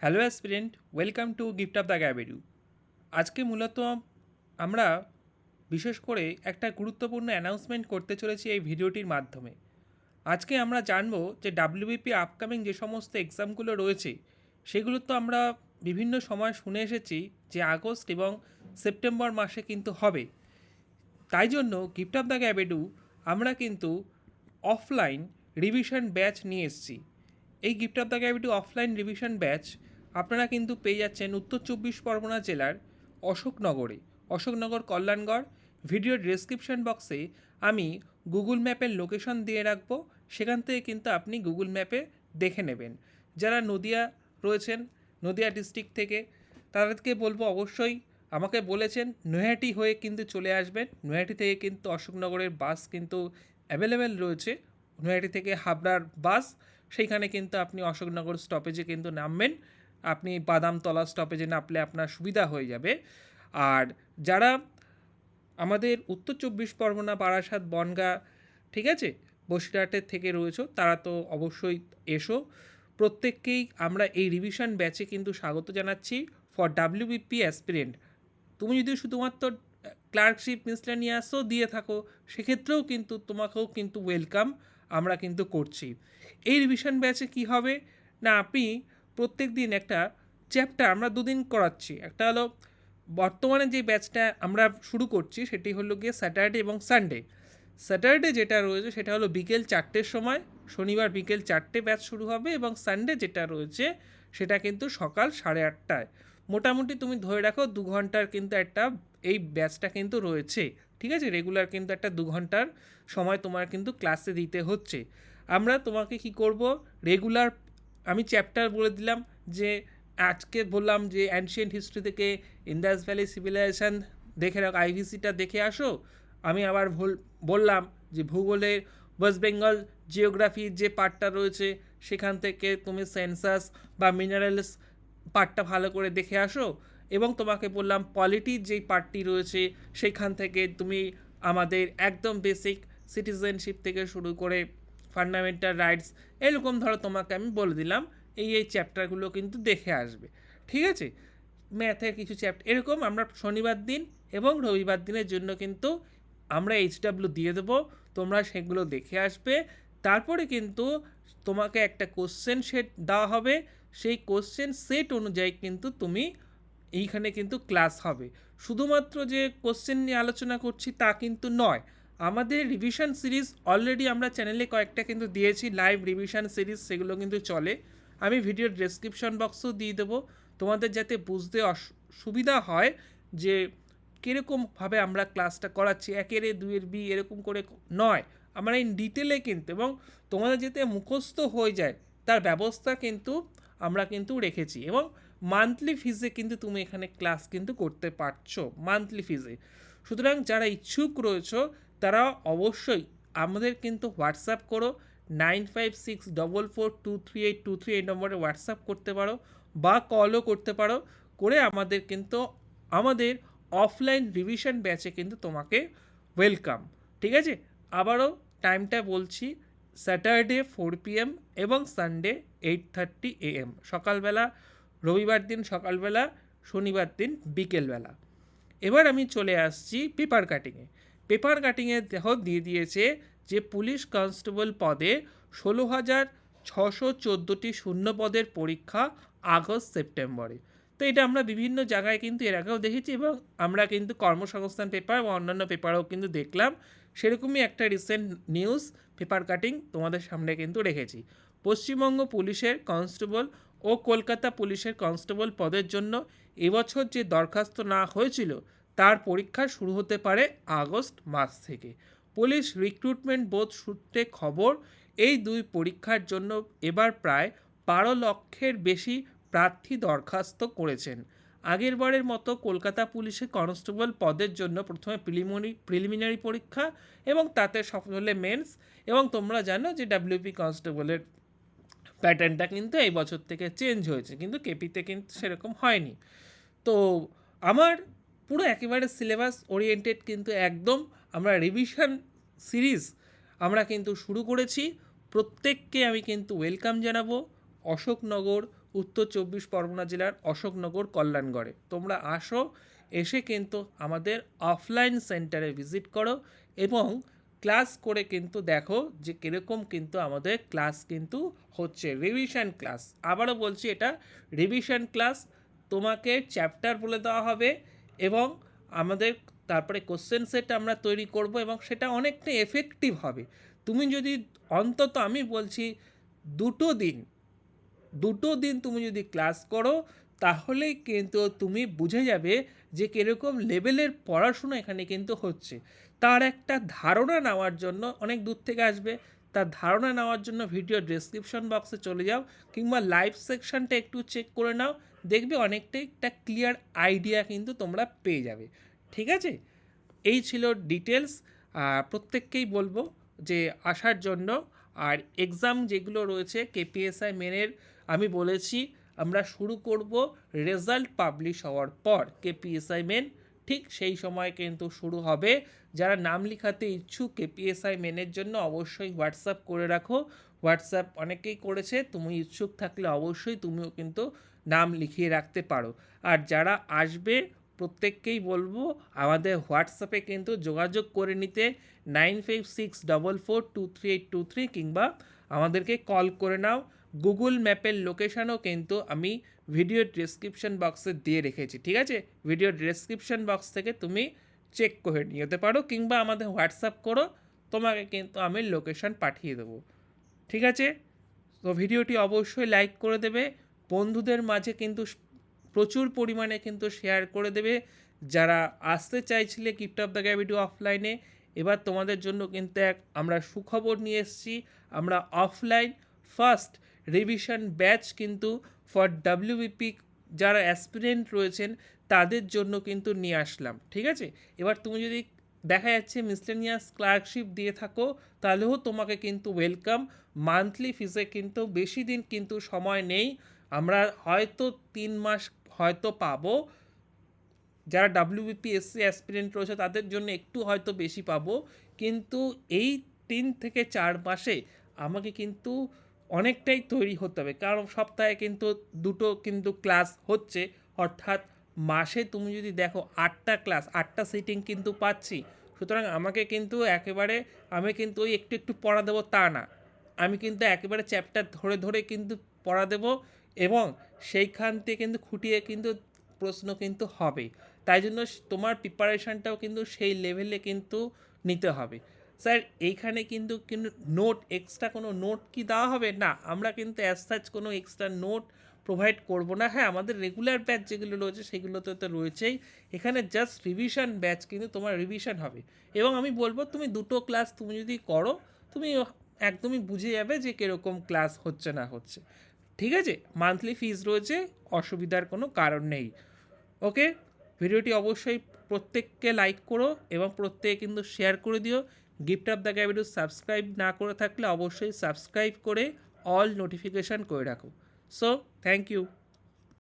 Hello aspirant, welcome to gift of the গ্যাবেডু। আজকে মূলত আমরা বিশেষ করে একটা গুরুত্বপূর্ণ অ্যানাউন্সমেন্ট করতে চলেছি এই ভিডিওটির মাধ্যমে। আজকে আমরা জানবো যে ডাব্লিউবিপি আপকামিং যে সমস্ত এক্সামগুলো রয়েছে সেগুলো তো আমরা বিভিন্ন সময় শুনে এসেছি যে আগস্ট এবং সেপ্টেম্বর মাসে কিন্তু হবে। তাই জন্য গিফট অফ দ্য গ্যাবেডু আমরা কিন্তু অফলাইন রিভিশন ব্যাচ নিয়ে এসেছি। এই গিফট অফ দ্য গ্যাবেডু অফলাইন রিভিশন ব্যাচ আপনারা কিন্তু পেয়ে যাচ্ছেন উত্তর চব্বিশ পরগনা জেলার অশোকনগর কল্যাণগড়। ভিডিও ডেসক্রিপশন বক্সে আমি গুগল ম্যাপের লোকেশন দিয়ে রাখবো, সেখান থেকে কিন্তু আপনি গুগল ম্যাপে দেখে নেবেন। যারা নদিয়া রয়েছেন, নদিয়া ডিস্ট্রিক্ট থেকে, তাদেরকে বলবো অবশ্যই আমাকে বলেছেন নৈহাটি হয়ে কিন্তু চলে আসবেন। নৈহাটি থেকে কিন্তু অশোকনগরের বাস কিন্তু অ্যাভেলেবেল রয়েছে। নৈহাটি থেকে হাবড়ার বাস, সেইখানে কিন্তু আপনি অশোকনগর স্টপেজে কিন্তু নামবেন। আপনি বাদামতলা স্টপেজে নামলে আপনার সুবিধা হয়ে যাবে। আর যারা আমাদের উত্তর চব্বিশ পরগনা, বারাসাত, বনগাঁ, ঠিক আছে, বসিরহাটের থেকে রয়েছে, তারা তো অবশ্যই এসো। প্রত্যেককেই আমরা এই রিভিশন ব্যাচে কিন্তু স্বাগত জানাচ্ছি ফর ডাব্লিউবিপি অ্যাসপিরেন্ট। তুমি যদি শুধুমাত্র ক্লার্কশিপ মিসলেনিয়াসও দিয়ে থাকো, সেক্ষেত্রেও কিন্তু তোমাকেও কিন্তু ওয়েলকাম আমরা কিন্তু করছি। এই রিভিশন ব্যাচে কি হবে না, আপনি প্রত্যেক দিন একটা চ্যাপ্টার আমরা দুদিন করাচ্ছি। একটা হলো বর্তমানে যে ব্যাচটা আমরা শুরু করছি সেটি হলো গিয়ে স্যাটারডে এবং সানডে। স্যাটারডে যেটা রয়েছে সেটা হলো বিকেল 4টের সময়, শনিবার বিকেল 4টে ব্যাচ শুরু হবে, এবং সানডে যেটা রয়েছে সেটা কিন্তু সকাল 8:30টায়। মোটামুটি তুমি ধরে রাখো 2 ঘন্টার কিন্তু একটা এই ব্যাচটা কিন্তু রয়েছে, ঠিক আছে। রেগুলার কিন্তু একটা 2 ঘন্টার সময় তোমার কিন্তু ক্লাসে দিতে হচ্ছে। আমরা তোমাকে কি করব, রেগুলার আমি চ্যাপ্টার বলে দিলাম, যে আজকে বললাম যে অ্যানশিয়েন্ট হিস্ট্রি থেকে ইন্দাস ভ্যালি সিভিলাইজেশন দেখে রাখো, আইভিসিটা দেখে আসো। আমি আবার বললাম যে ভূগোলের ওয়েস্ট বেঙ্গল জিওগ্রাফির যে পার্টটা রয়েছে সেখান থেকে তুমি সেন্সাস বা মিনারেলস পার্টটা ভালো করে দেখে আসো। এবং তোমাকে বললাম পলিটির যেই পার্টটি রয়েছে সেইখান থেকে তুমি আমাদের একদম বেসিক সিটিজেনশিপ থেকে শুরু করে ফান্ডামেন্টাল রাইটস, এরকম ধরো তোমাকে আমি বলে দিলাম এই চ্যাপ্টারগুলো কিন্তু দেখে আসবে, ঠিক আছে। ম্যাথের কিছু চ্যাপ্টার এরকম আমরা শনিবার দিন এবং রবিবার দিনের জন্য কিন্তু আমরা এইচডাব্লিউ দিয়ে দেবো, তোমরা সেগুলো দেখে আসবে। তারপরে কিন্তু তোমাকে একটা কোশ্চেন সেট দেওয়া হবে, সেই কোশ্চেন সেট অনুযায়ী কিন্তু তুমি এইখানে কিন্তু ক্লাস হবে। শুধুমাত্র যে কোশ্চেন নিয়ে আলোচনা করছি তা কিন্তু নয়, আমাদের রিভিশন সিরিজ অলরেডি আমরা চ্যানেলে কয়েকটা কিন্তু দিয়েছি, লাইভ রিভিশন সিরিজ, সেগুলো কিন্তু চলে। আমি ভিডিওর ডেসক্রিপশন বক্সও দিয়ে দেবো, তোমাদের যাতে বুঝতে সুবিধা হয় যে কীরকমভাবে আমরা ক্লাসটা করাচ্ছি, 1-এর A 2-এর B এরকম করে নয়, আমরা এই ডিটেলে কিন্তু, এবং তোমাদের যাতে মুখস্থ হয়ে যায় তার ব্যবস্থা কিন্তু আমরা কিন্তু রেখেছি। এবং মান্থলি ফিজে কিন্তু তুমি এখানে ক্লাস কিন্তু করতে পারছো, মান্থলি ফিজে। সুতরাং যারা ইচ্ছুক রয়েছে তারা অবশ্যই আমাদের কিন্তু হোয়াটসঅ্যাপ করো, 9564423823 এই নম্বরে হোয়াটসঅ্যাপ করতে পারো বা কলও করতে পারো, করে আমাদের কিন্তু আমাদের অফলাইন রিভিশন ব্যাচে কিন্তু তোমাকে ওয়েলকাম, ঠিক আছে। আবারও টাইমটা বলছি, স্যাটারডে 4 PM এবং সানডে 8:30 AM সকালবেলা, রবিবার দিন সকালবেলা, শনিবার দিন বিকেলবেলা। এবার আমি চলে আসছি পেপার কাটিংয়ে। পেপার কাটিংয়ে দেখো দিয়ে দিয়েছে যে পুলিশ কনস্টেবল পদে 16,614টি শূন্য পদের পরীক্ষা আগস্ট সেপ্টেম্বরে। তো এটা আমরা বিভিন্ন জায়গায় কিন্তু এর আগেও দেখেছি, এবং আমরা কিন্তু কর্মসংস্থান পেপার বা অন্যান্য পেপারেও কিন্তু দেখলাম। সেরকমই একটা রিসেন্ট নিউজ পেপার কাটিং তোমাদের সামনে কিন্তু রেখেছি। পশ্চিমবঙ্গ পুলিশের কনস্টেবল ও কলকাতা পুলিশের কনস্টেবল পদের জন্য এবছর যে দরখাস্ত না হয়েছিল তার পরীক্ষা শুরু হতে পারে আগস্ট মাস থেকে। পুলিশ রিক্রুটমেন্ট বোর্ড সূত্রে খবর, এই দুই পরীক্ষার জন্য এবার প্রায় 12 লক্ষের বেশি প্রার্থী দরখাস্ত করেছেন। আগের বারের মতো কলকাতা পুলিশে কনস্টেবল পদের জন্য প্রথমে প্রিলিমিনারি পরীক্ষা এবং তাতে সফল হলে মেন্স, এবং তোমরা জানো যে ডাব্লিউপি কনস্টেবলের প্যাটার্নটা কিন্তু এই বছর থেকে চেঞ্জ হয়েছে, কিন্তু কেপিতে কিন্তু সেরকম হয়নি। তো আমার পুরো একেবারে সিলেবাস ওরিয়েন্টেড কিন্তু একদম আমরা রিভিশন সিরিজ আমরা কিন্তু শুরু করেছি। প্রত্যেককে আমি কিন্তু ওয়েলকাম জানাবো। অশোকনগর উত্তর 24 পরগনা জেলার অশোকনগর কল্যাণগড়ে। তোমরা আসো, এসে কিন্তু আমাদের অফলাইন সেন্টারে ভিজিট করো এবং ক্লাস করে কিন্তু দেখো যে কীরকম কিন্তু আমাদের ক্লাস কিন্তু হচ্ছে। রিভিশন ক্লাস, আবারও বলছি, এটা রিভিশন ক্লাস। তোমাকে চ্যাপ্টার বলে দেওয়া হবে এবং আমাদের তারপরে কোশ্চেন সেট আমরা তৈরি করব এবং সেটা অনেকটা এফেক্টিভ হবে। তুমি যদি অন্তত, আমি বলছি, দুটো দিন তুমি যদি ক্লাস করো, তাহলেই কিন্তু তুমি বুঝে যাবে যে কীরকম লেভেলের পড়াশোনা এখানে কিন্তু হচ্ছে। তার একটা ধারণা নেওয়ার জন্য অনেক দূর থেকে আসবে, তার ধারণা নেওয়ার জন্য ভিডিও ডেসক্রিপশন বক্সে চলে যাও কিংবা লাইভ সেকশনটা একটু চেক করে নাও, দেখবে অনেকটাই একটা ক্লিয়ার আইডিয়া কিন্তু তোমরা পেয়ে যাবে। ঠিক আছে, এই ছিল ডিটেলস। প্রত্যেককেই বলবো যে আসার জন্য। আর এক্সাম যেগুলো রয়েছে কেপিএসআই মেনের, আমি বলেছি আমরা শুরু করব রেজাল্ট পাবলিশ হওয়ার পর। কেপিএসআই মেন ঠিক সেই সময় কিন্তু শুরু হবে। যারা নাম লেখাতে ইচ্ছুক কেপিএসআই মেনের জন্য অবশ্যই হোয়াটসঅ্যাপ করে রাখো। হোয়াটসঅ্যাপ অনেকেই করেছে, তুমি ইচ্ছুক থাকলে অবশ্যই তুমিও কিন্তু নাম লিখিয়ে রাখতে পারো। আর যারা আসবে প্রত্যেককেই বলবো আমাদের হোয়াটসঅ্যাপে কিন্তু যোগাযোগ করে নিতে 9564423823 কিংবা আমাদেরকে কল করে নাও। গুগল ম্যাপের লোকেশানও কিন্তু আমি ভিডিও ডেসক্রিপশন বক্সে দিয়ে রেখেছি। ঠিক আছে, ভিডিও ডেসক্রিপশন বক্স থেকে তুমি চেক করে নিতে পারো কিংবা আমাদের হোয়াটসঅ্যাপ করো, তোমাকে কিন্তু আমি লোকেশান পাঠিয়ে দেবো। ঠিক আছে, তো ভিডিওটি অবশ্যই লাইক করে দেবে, বন্ধুদের মাঝে কিন্তু প্রচুর পরিমাণে কিন্তু শেয়ার করে দেবে। যারা আসতে চাইছিলে গিফট অফ দ্য গ্র্যাভিটি অফলাইনে, এবার তোমাদের জন্য কিন্তু আমরা সুখবর নিয়ে এসেছি। আমরা অফলাইন ফার্স্ট রিভিশন ব্যাচ কিন্তু ফর ডাব্লিউবিপি যারা অ্যাসপিরেন্ট রয়েছেন তাদের জন্য কিন্তু নিয়ে আসলাম। ঠিক আছে, এবার তুমি যদি দেখা যাচ্ছে মিসলেনিয়াস ক্লার্কশিপ দিয়ে থাকো, তাহলেও তোমাকে কিন্তু ওয়েলকাম। মান্থলি ফিসে কিন্তু বেশি দিন কিন্তু সময় নেই, আমরা হয়তো 3 মাস হয়তো পাবো। যারা ডাব্লিউবিপিএসসি অ্যাসপিরেন্ট রয়েছে তাদের জন্য একটু হয়তো বেশি পাবো, কিন্তু এই 3 থেকে 4 মাসে আমাকে কিন্তু অনেকটাই তৈরি হতে হবে, কারণ সপ্তাহে কিন্তু দুটো কিন্তু ক্লাস হচ্ছে, অর্থাৎ মাসে তুমি যদি দেখো 8টা ক্লাস, 8টা সিটিং কিন্তু পাচ্ছি। সুতরাং আমাকে কিন্তু একেবারে, আমি কিন্তু ওই একটু একটু পড়া দেবো তা না, আমি কিন্তু একেবারে চ্যাপ্টার ধরে ধরে কিন্তু পড়া দেবো এবং সেইখান থেকে কিন্তু খুঁটিয়ে কিন্তু প্রশ্ন কিন্তু হবে। তাই জন্য তোমার প্রিপারেশানটাও কিন্তু সেই লেভেলে কিন্তু নিতে হবে। স্যার এইখানে কিন্তু কিন্তু নোট, এক্সট্রা কোনো নোট কি দেওয়া হবে না, আমরা কিন্তু অ্যাজ সাচ কোনো এক্সট্রা নোট প্রোভাইড করব না। হ্যাঁ, আমাদের রেগুলার ব্যাচ যেগুলো রয়েছে সেগুলোতে তো রয়েছেই, এখানে জাস্ট রিভিশন ব্যাচ কিন্তু তোমার রিভিশন হবে। এবং আমি বলবো তুমি দুটো ক্লাস তুমি যদি করো, তুমি একদমই বুঝে যাবে যে কীরকম ক্লাস হচ্ছে না হচ্ছে। ঠিক আছে, মান্থলি ফিজ রয়েছে, অসুবিধার কোনো কারণ নেই। ওকে, ভিডিওটি অবশ্যই প্রত্যেককে লাইক করো এবং প্রত্যেকে কিন্তু শেয়ার করে দিও। Gift of the gravity subscribe না করে থাকলে অবশ্যই সাবস্ক্রাইব করে অল নোটিফিকেশান করে রাখো। So thank you.